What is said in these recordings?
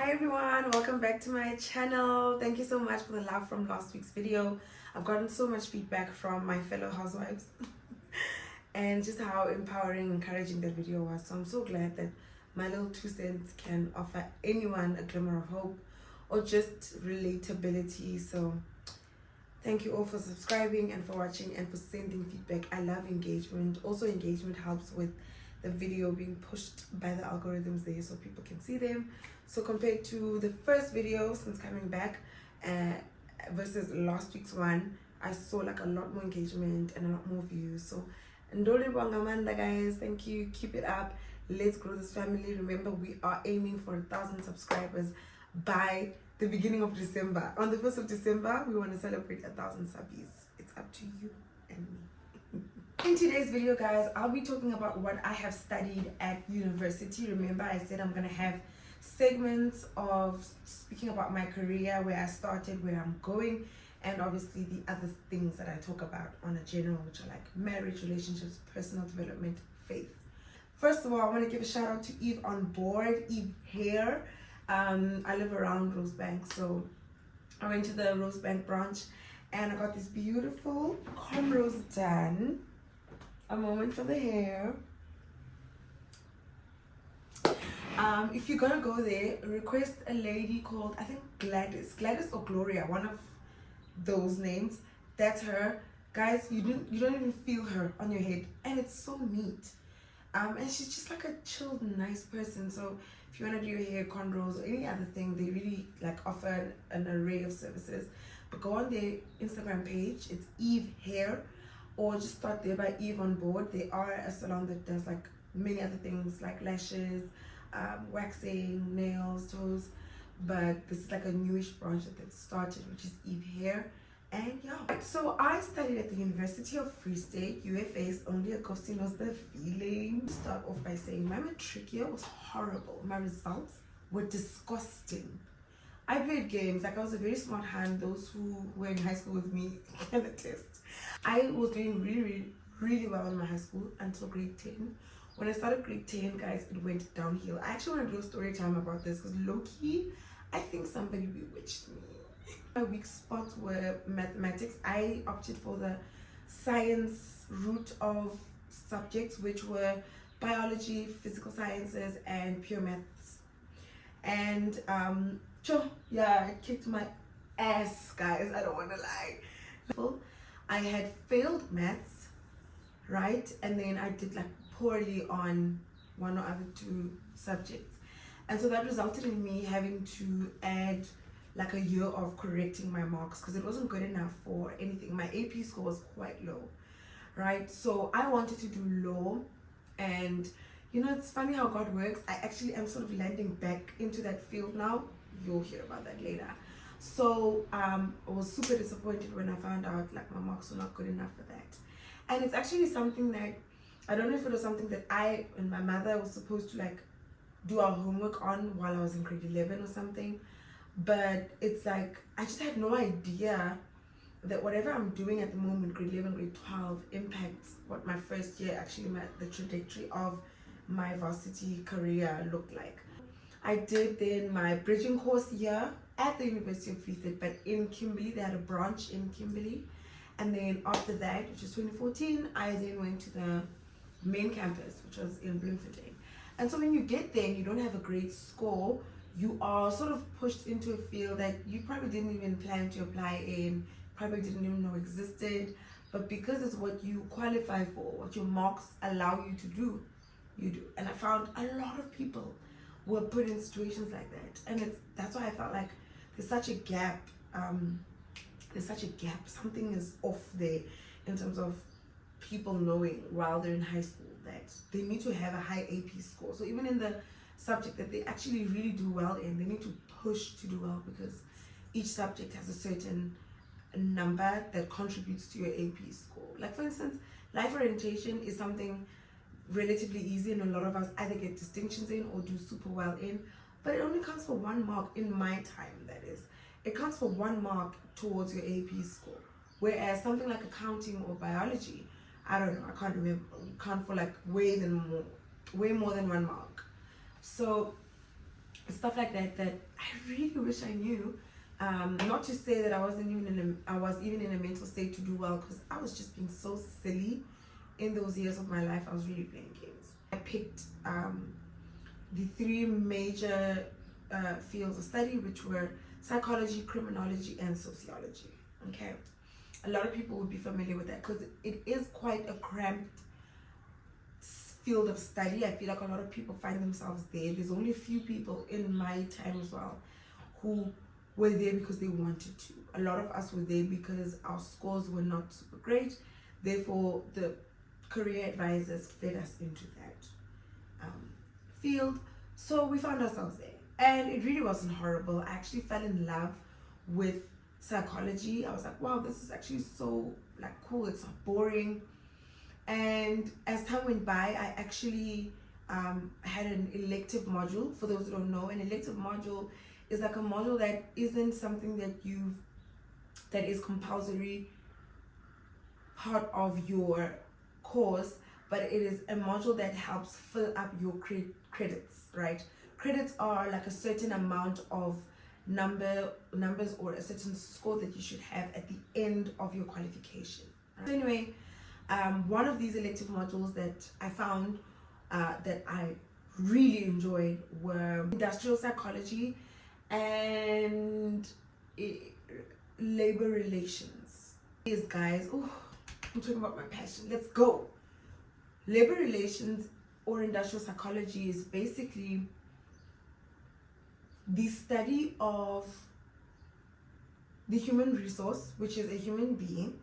Hi everyone, welcome back to my channel. Thank you so much for the love from last week's video. I've gotten so much feedback from my fellow housewives and just how empowering, encouraging that video was. So I'm so glad that my little 2 cents can offer anyone a glimmer of hope or just relatability. So thank you all for subscribing and for watching and for sending feedback. I love engagement. Also, engagement helps with the video being pushed by the algorithms there so people can see them. So compared to the first video since coming back versus last week's one, I saw like a lot more engagement and a lot more views. So ndoli Amanda, guys, thank you, keep it up, let's grow this family. Remember, we are aiming for 1,000 subscribers by the beginning of December. On the 1st of December, we want to celebrate 1,000 subbies. It's up to you and me. In today's video, guys, I'll be talking about what I have studied at university. Remember, I said I'm going to have segments of speaking about my career, where I started, where I'm going, and obviously the other things that I talk about on a general, which are like marriage, relationships, personal development, faith. First of all, I want to give a shout out to Eve on board, Eve Hair. I live around Rosebank, so I went to the Rosebank branch and I got these beautiful cornrows done. A moment for the hair. If you're gonna go there, request a lady called, I think Gladys or Gloria, one of those names. That's her, guys. You don't even feel her on your head, and it's so neat. And she's just like a chilled, nice person. So if you want to do your hair, cornrows, or any other thing, they really like offer an array of services. But go on their Instagram page, it's Eve Hair, or just start there by Eve on board. They are a salon that does like many other things like lashes, waxing, nails, toes, but this is like a newish branch that they've started, which is Eve Hair. And yeah, so I studied at the University of Free State, UFS. Only a ghosty knows the feeling. Start off by saying my matric year was horrible. My results were disgusting. I played games, like I was a very smart hand. Those who were in high school with me can attest. I was doing really well in my high school until grade 10. When I started grade 10, guys, it went downhill. I actually want to do a story time about this because low-key, I think somebody bewitched me. My weak spots were mathematics. I opted for the science route of subjects, which were biology, physical sciences, and pure maths. And yeah, it kicked my ass, guys. I don't want to lie. I had failed maths, right? And then I did like poorly on one or other 2 subjects. And so that resulted in me having to add like a year of correcting my marks because it wasn't good enough for anything. My AP score was quite low, right? So I wanted to do law, and you know, it's funny how God works. I actually am sort of landing back into that field now. You'll hear about that later. So I was super disappointed when I found out like my marks were not good enough for that. And it's actually something that I don't know if it was something that I and my mother was supposed to like do our homework on while I was in grade 11 or something. But it's like, I just had no idea that whatever I'm doing at the moment, grade 11, grade 12, impacts what my first year actually the trajectory of my varsity career looked like. I did then my bridging course year at the University of Free State, but in Kimberley. They had a branch in Kimberley. And then after that, which was 2014, I then went to the main campus, which was in Bloemfontein. And so when you get there and you don't have a great score, you are sort of pushed into a field that you probably didn't even plan to apply in, probably didn't even know existed, but because it's what you qualify for, what your marks allow you to do, you do. And I found a lot of people were put in situations like that, and that's why I felt like there's such a gap. Something is off there in terms of people knowing while they're in high school that they need to have a high AP score. So even in the subject that they actually really do well in, they need to push to do well because each subject has a certain number that contributes to your AP score. Like for instance, life orientation is something relatively easy, and a lot of us either get distinctions in or do super well in, but it only counts for 1 mark in my time, that is. It counts for 1 mark towards your AP score. Whereas something like accounting or biology, I don't know, I can't remember, count for like way more than 1 mark. So stuff like that that I really wish I knew. Not to say that I was even in a mental state to do well, because I was just being so silly in those years of my life. I was really playing games. I picked the three major fields of study, which were psychology, criminology, and sociology. Okay, a lot of people would be familiar with that because it is quite a cramped field of study. I feel like a lot of people find themselves there. There's only a few people in my time as well who were there because they wanted to. A lot of us were there because our scores were not super great. Therefore, the career advisors fed us into that field. So we found ourselves there. And it really wasn't horrible. I actually fell in love with psychology. I was like, wow, this is actually so like cool. It's not boring. And as time went by, I actually had an elective module. For those who don't know, an elective module is like a module that isn't something that is compulsory part of your course, but it is a module that helps fill up your credits, right? Credits are like a certain amount of numbers or a certain score that you should have at the end of your qualification. Right? So anyway, one of these elective modules that I found that I really enjoyed were industrial psychology and labor relations. These guys, oh, I'm talking about my passion. Let's go. Labor relations or industrial psychology is basically the study of the human resource, which is a human being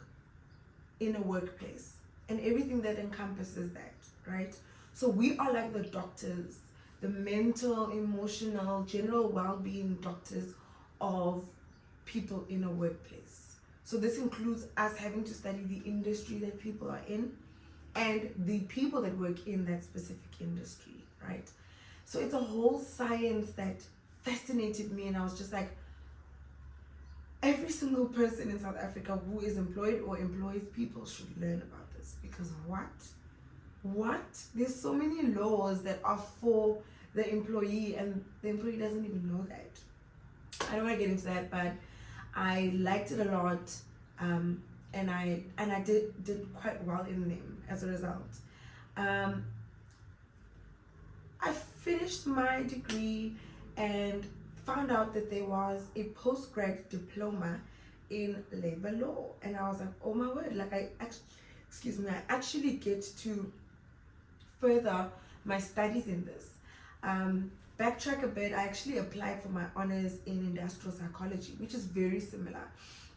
in a workplace, and everything that encompasses that, right? So we are like the doctors, the mental, emotional, general well-being doctors of people in a workplace. So this includes us having to study the industry that people are in and the people that work in that specific industry, right? So it's a whole science that fascinated me, and I was just like, every single person in South Africa who is employed or employs people should learn about this, because what? There's so many laws that are for the employee and the employee doesn't even know that. I don't want to get into that, but I liked it a lot, and I did quite well in them as a result. I finished my degree and found out that there was a post-grad diploma in labor law, and I was like, oh my word, like I actually get to further my studies in this. Backtrack a bit, I actually applied for my honors in industrial psychology, which is very similar.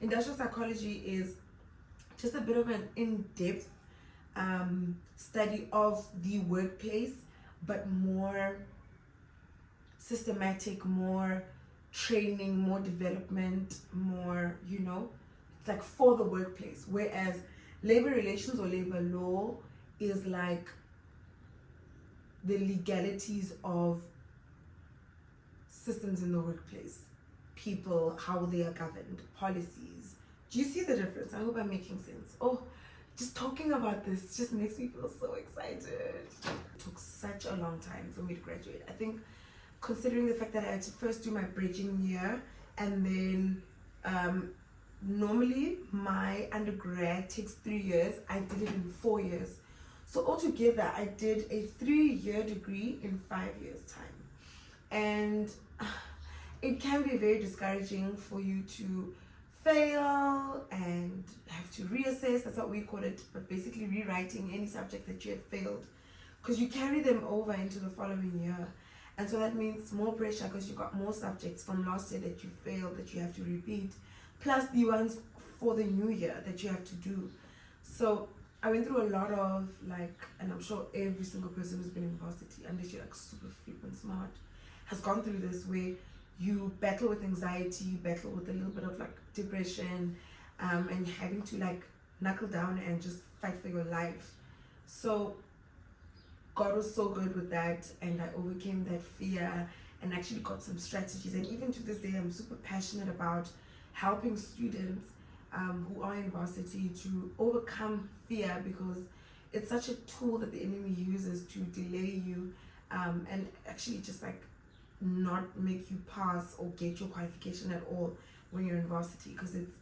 Industrial psychology is just a bit of an in-depth study of the workplace, but more systematic, more training, more development, more, it's like for the workplace. Whereas labor relations or labor law is like the legalities of systems in the workplace, people, how they are governed, policies. Do you see the difference? I hope I'm making sense. Oh, just talking about this just makes me feel so excited. It took such a long time for me to graduate. I think, considering the fact that I had to first do my bridging year, and then normally my undergrad takes 3 years, I did it in 4 years. So altogether, I did a 3-year degree in 5 years' time. And it can be very discouraging for you to fail and have to reassess. That's what we call it, but basically rewriting any subject that you had failed, because you carry them over into the following year. And so that means more pressure, because you got more subjects from last year that you failed that you have to repeat, plus the ones for the new year that you have to do. So I went through a lot of and I'm sure every single person who's been in varsity, unless you're like super flippant smart, has gone through this, where you battle with anxiety, you battle with a little bit of depression, and having to knuckle down and just fight for your life. So God was so good with that, and I overcame that fear and actually got some strategies. And even to this day, I'm super passionate about helping students who are in varsity to overcome fear, because it's such a tool that the enemy uses to delay you and actually just not make you pass or get your qualification at all when you're in varsity, because it's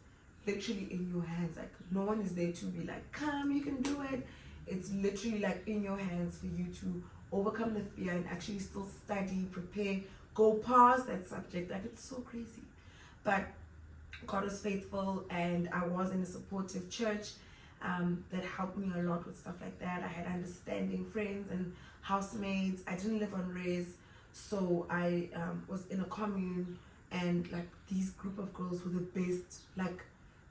literally in your hands. Like, no one is there to be like, come, you can do it. It's literally like in your hands for you to overcome the fear and actually still study, prepare, go past that subject. Like, it's so crazy. But God was faithful, and I was in a supportive church that helped me a lot with stuff like that. I had understanding friends and housemates. I didn't live on res, so I was in a commune, and like these group of girls were the best, like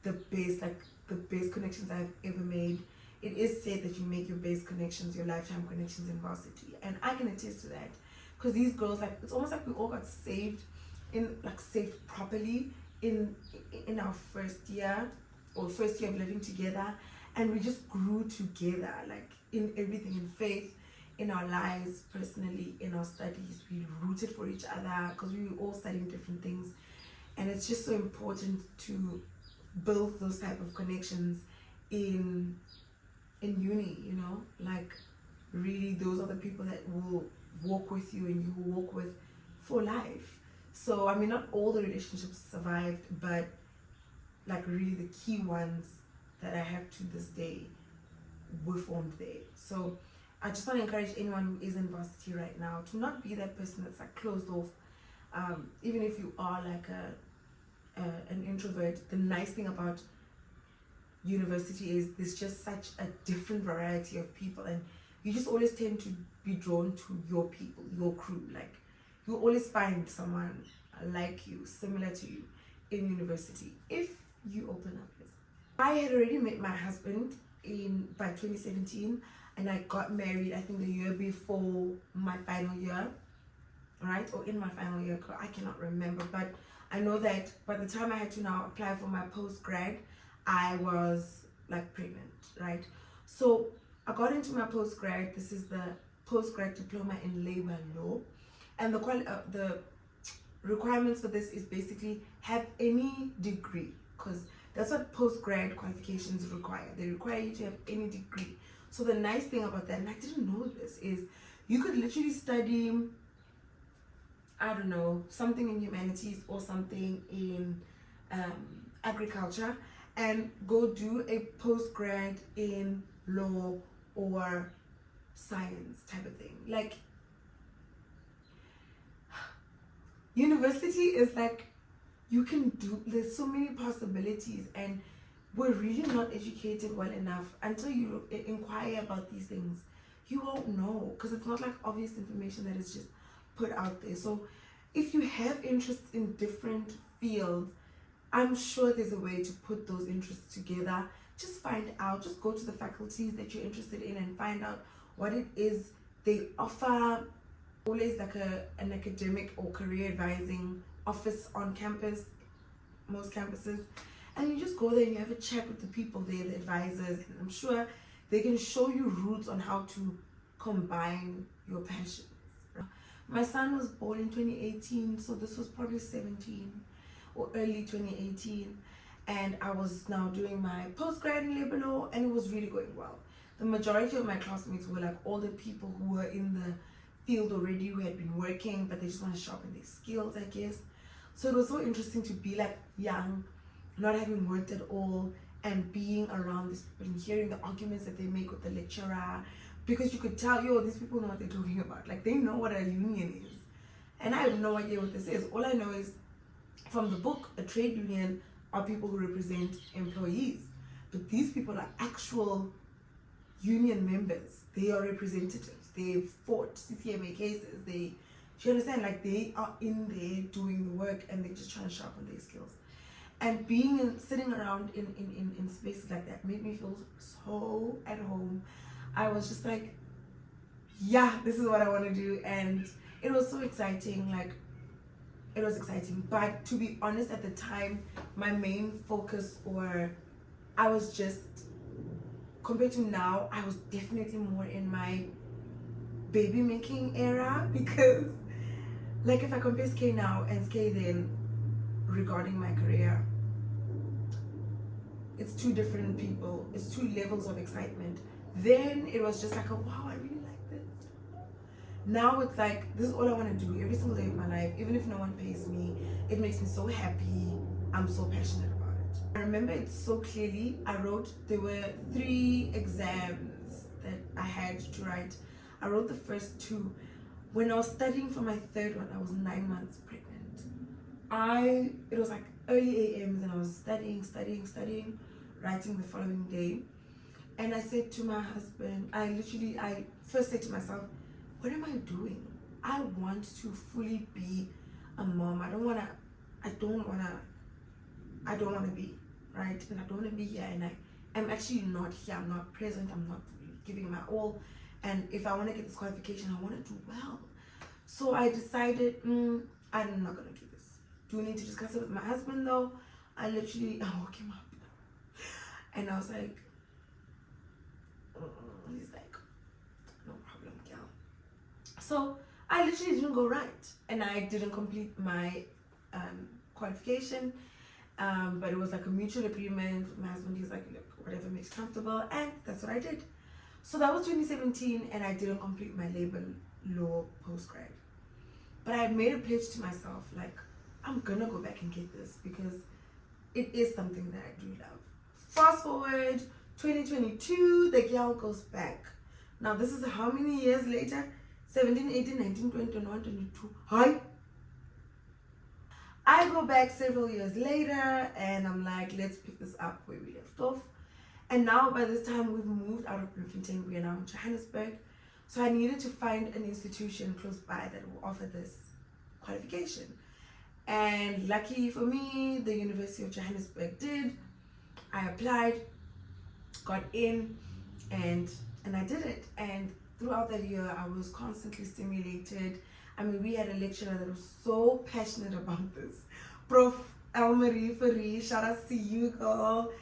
the best connections I've ever made. It is said that you make your best connections, your lifetime connections in varsity, and I can attest to that, because these girls, like, it's almost like we all got saved properly in our first year of living together, and we just grew together, like in everything, in faith, in our lives, personally, in our studies. We rooted for each other because we were all studying different things, and it's just so important to build those type of connections in uni, you know, like really those are the people that will walk with you and you will walk with for life. So I mean, not all the relationships survived, but like really the key ones that I have to this day were formed there. So I just want to encourage anyone who is in varsity right now to not be that person that's like closed off. Even if you are like an introvert, the nice thing about university is there's just such a different variety of people, and you just always tend to be drawn to your people, your crew. Like, you always find someone like you, similar to you in university, if you open up. I had already met my husband by 2017, and I got married I think the year before my final year, right? Or in my final year, I cannot remember, but I know that by the time I had to now apply for my post-grad, I was like pregnant, right? So I got into my post-grad. This is the post-grad diploma in labor law, and the requirements for this is basically have any degree, because that's what post-grad qualifications require. They require you to have any degree. So the nice thing about that, and I didn't know this, is you could literally study, I don't know, something in humanities or something in agriculture, and go do a post-grad in law or science type of thing. Like, university is like, you can do, there's so many possibilities, and we're really not educated well enough. Until you inquire about these things, you won't know, because it's not like obvious information that is just put out there. So if you have interests in different fields, I'm sure there's a way to put those interests together. Just find out, just go to the faculties that you're interested in and find out what it is they offer. Always like an academic or career advising office on campus, most campuses, and you just go there and you have a chat with the people there, the advisors, and I'm sure they can show you routes on how to combine your passions. My son was born in 2018, so this was probably 17 or early 2018, and I was now doing my post-grad in labor law, and it was really going well. The majority of my classmates were like older people who were in the field already, who had been working, but they just want to sharpen their skills, I guess. So it was so interesting to be like young, not having worked at all, and being around these people and hearing the arguments that they make with the lecturer, because you could tell, yo, these people know what they're talking about. Like, they know what a union is, and I have no idea what this is. All I know is from the book, a trade union are people who represent employees, but these people are actual union members. They are representatives. They've fought CCMA cases. Do you understand? Like, they are in there doing the work, and they're just trying to sharpen their skills. And sitting around in spaces like that made me feel so at home. I was just like, yeah, this is what I want to do. And it was so exciting. Like, it was exciting. But to be honest, at the time, my main focus, I was just, compared to now, I was definitely more in my baby making era, because like, if I compare SK now and SK then regarding my career, it's two different people, it's two levels of excitement. Then it was just like, oh wow, I really like this. Now it's like, this is all I want to do every single day of my life. Even if no one pays me, it makes me so happy. I'm so passionate about it. I remember it so clearly. There were 3 exams that I had to write. I wrote the first 2. When I was studying for my 3rd one, I was 9 months pregnant. It was like early AMs, and I was studying, writing the following day. And I said to my husband, I first said to myself, what am I doing? I want to fully be a mom. I don't wanna be, right? And I don't wanna be here, and I'm actually not here. I'm not present. I'm not really giving my all. And if I wanna get this qualification, I wanna do well. So I decided, I'm not gonna do this. Do we need to discuss it with my husband though? I woke him up, and I was like, he's like, no problem, girl. So I literally didn't go right, and I didn't complete my qualification. But it was like a mutual agreement with my husband. He's like, look, whatever makes you comfortable, and that's what I did. So that was 2017, and I didn't complete my labor law postgrad. But I made a pledge to myself, like, I'm gonna go back and get this because it is something that I do love. Fast forward 2022, the girl goes back. Now this is how many years later? 17, 18, 19, 20, 21, 22. Hi. I go back several years later, and I'm like, let's pick this up where we left off. And now by this time we've moved out of Bloemfontein. We are now in Johannesburg. So I needed to find an institution close by that will offer this qualification. And luckily for me, the University of Johannesburg did. I applied, got in, and I did it. And throughout that year, I was constantly stimulated. I mean, we had a lecturer that was so passionate about this. Prof. Elmarie Fourie, shout out to you, girl.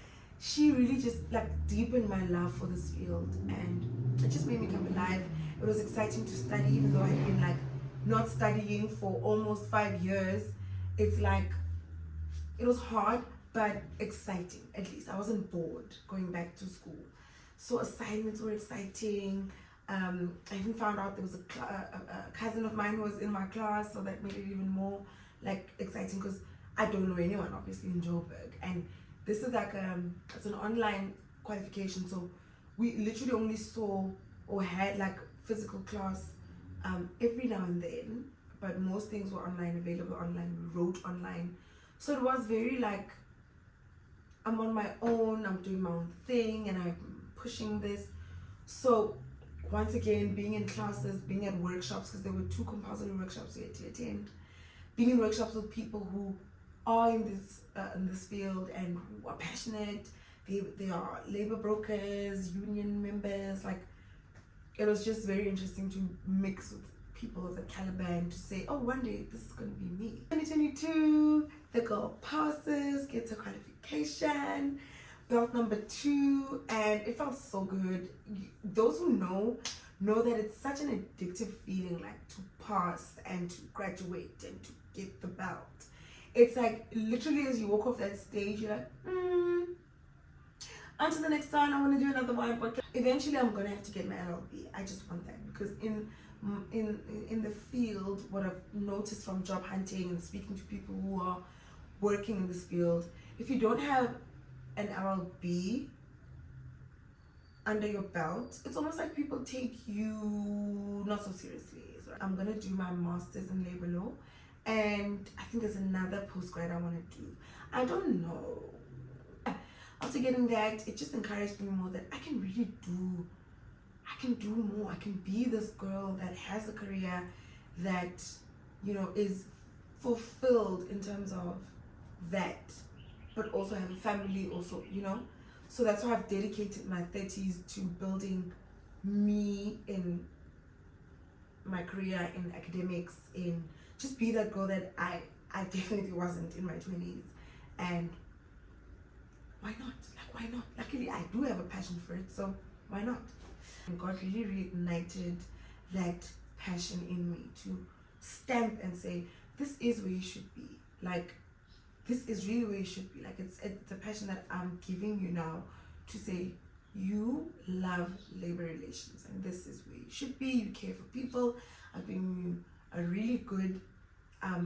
She really just like deepened my love for this field, and it just made me come alive. It was exciting to study, even though I had been like not studying for almost 5 years. It's like, it was hard, but exciting. At least I wasn't bored going back to school. So assignments were exciting. I even found out there was a cousin of mine who was in my class, so that made it even more like exciting, because I don't know anyone obviously in Joburg, and this is like it's an online qualification, so we literally only saw or had like physical class every now and then, but most things were online, available online. We wrote online, so it was very like, I'm on my own, I'm doing my own thing, and I'm pushing this. So once again, being in classes, being at workshops, because there were 2 compulsory workshops we had to attend, being in workshops with people who are in this field and who are passionate. They are labor brokers, union members. Like, it was just very interesting to mix with people of the caliber and to say, oh, one day this is going to be me. 2022, the girl passes, gets her qualification, belt number 2, and it felt so good. Those who know that it's such an addictive feeling, like to pass and to graduate and to get the belt. It's like literally as you walk off that stage, you're like, on to the next one. I want to do another one, but eventually I'm gonna have to get my LLB. I just want that, because in the field, what I've noticed from job hunting and speaking to people who are working in this field, if you don't have an LLB under your belt, it's almost like people take you not so seriously. So I'm gonna do my master's in labor law, and I think there's another postgrad I want to do. I don't know. After getting that, it just encouraged me more that I can really do, I can do more. I can be this girl that has a career that, you know, is fulfilled in terms of that, but also have a family also, you know. So that's why I've dedicated my 30s to building me in my career, in academics, in just be that girl that I definitely wasn't in my 20s. And why not? Like, why not? Luckily, I do have a passion for it, so why not? And God really reignited that passion in me to stamp and say, this is where you should be. Like, this is really where you should be. Like, it's a passion that I'm giving you now to say, you love labor relations, and this is where you should be. You care for people. I've given you a really good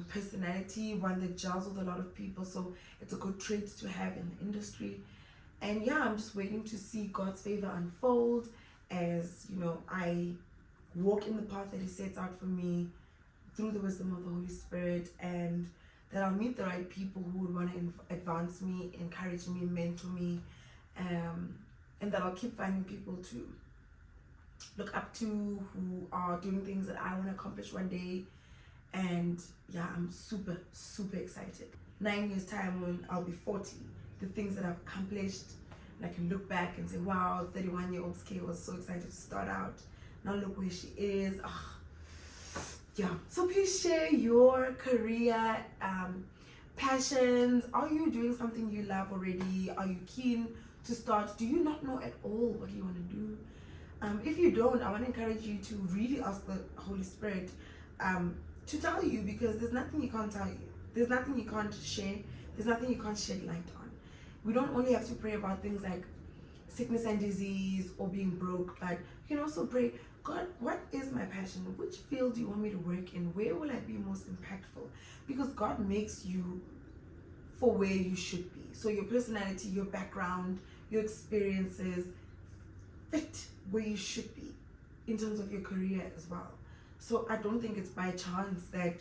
personality, one that gels with a lot of people, so it's a good trait to have in the industry. And yeah, I'm just waiting to see God's favor unfold as, you know, I walk in the path that He sets out for me through the wisdom of the Holy Spirit, and that I'll meet the right people who would want to advance me, encourage me, mentor me, and that I'll keep finding people to look up to who are doing things that I want to accomplish one day. And yeah, I'm super, super excited. 9 years time when I'll be 40, the things that I've accomplished, and I can look back and say, wow, 31-year-old Skay was so excited to start out. Now look where she is. Yeah, so please share your career passions. Are you doing something you love already? Are you keen to start? Do you not know at all what you want to do? If you don't, I want to encourage you to really ask the Holy Spirit to tell you, because there's nothing you can't tell you. There's nothing you can't share. There's nothing you can't shed light on. We don't only have to pray about things like sickness and disease or being broke, but you can also pray, God, what is my passion? Which field do you want me to work in? Where will I be most impactful? Because God makes you for where you should be. So your personality, your background, your experiences fit where you should be in terms of your career as well. So I don't think it's by chance that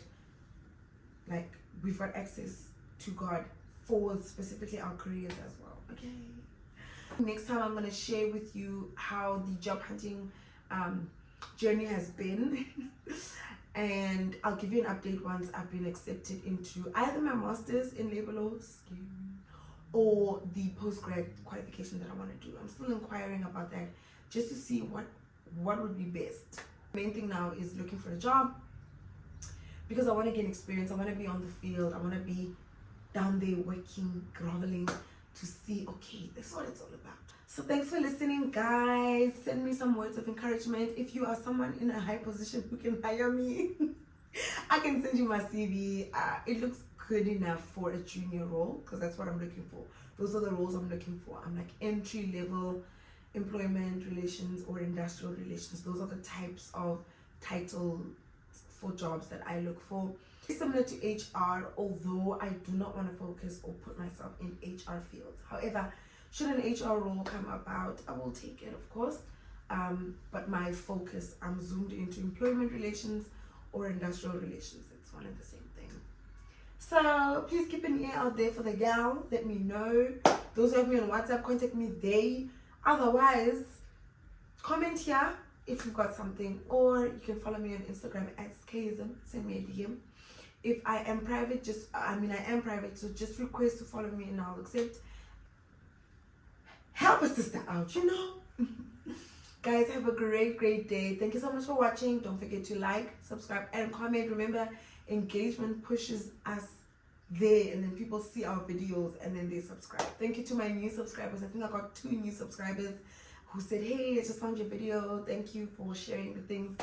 like we've got access to God for specifically our careers as well. Okay. Next time I'm going to share with you how the job hunting journey has been and I'll give you an update once I've been accepted into either my master's in labor laws or the post-grad qualification that I want to do. I'm still inquiring about that just to see what would be best. The main thing now is looking for a job because I want to gain experience. I want to be on the field. I want to be down there working, groveling to see, okay, this is what it's all about. So thanks for listening, guys. Send me some words of encouragement. If you are someone in a high position who can hire me, I can send you my CV. It looks good enough for a junior role because that's what I'm looking for. Those are the roles I'm looking for. I'm like entry level employment relations or industrial relations. Those are the types of titles for jobs that I look for. It's similar to HR, although I do not want to focus or put myself in HR fields. However, should an HR role come about, I will take it, of course. But my focus, I'm zoomed into employment relations or industrial relations. It's one and the same thing. So please keep an ear out there for the gal. Let me know. Those who have me on WhatsApp, contact me there. Otherwise, comment here if you've got something, or you can follow me on Instagram at Skayism. Send me a DM. If I am private, I am private, so just request to follow me and I'll accept. Help a sister out, you know. Guys, have a great day. Thank you so much for watching. Don't forget to like, subscribe, and comment. Remember, engagement pushes us there, and then people see our videos and then they subscribe. Thank you to my new subscribers. I think I got 2 new subscribers who said, hey, I just found your video. Thank you for sharing the things.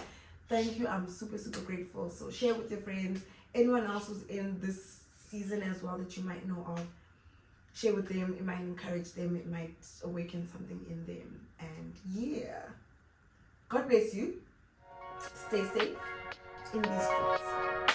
Thank you. I'm super grateful. So share with your friends. Anyone else who's in this season as well that you might know of, share with them. It might encourage them. It might awaken something in them. And yeah, God bless you. Stay safe in these streets.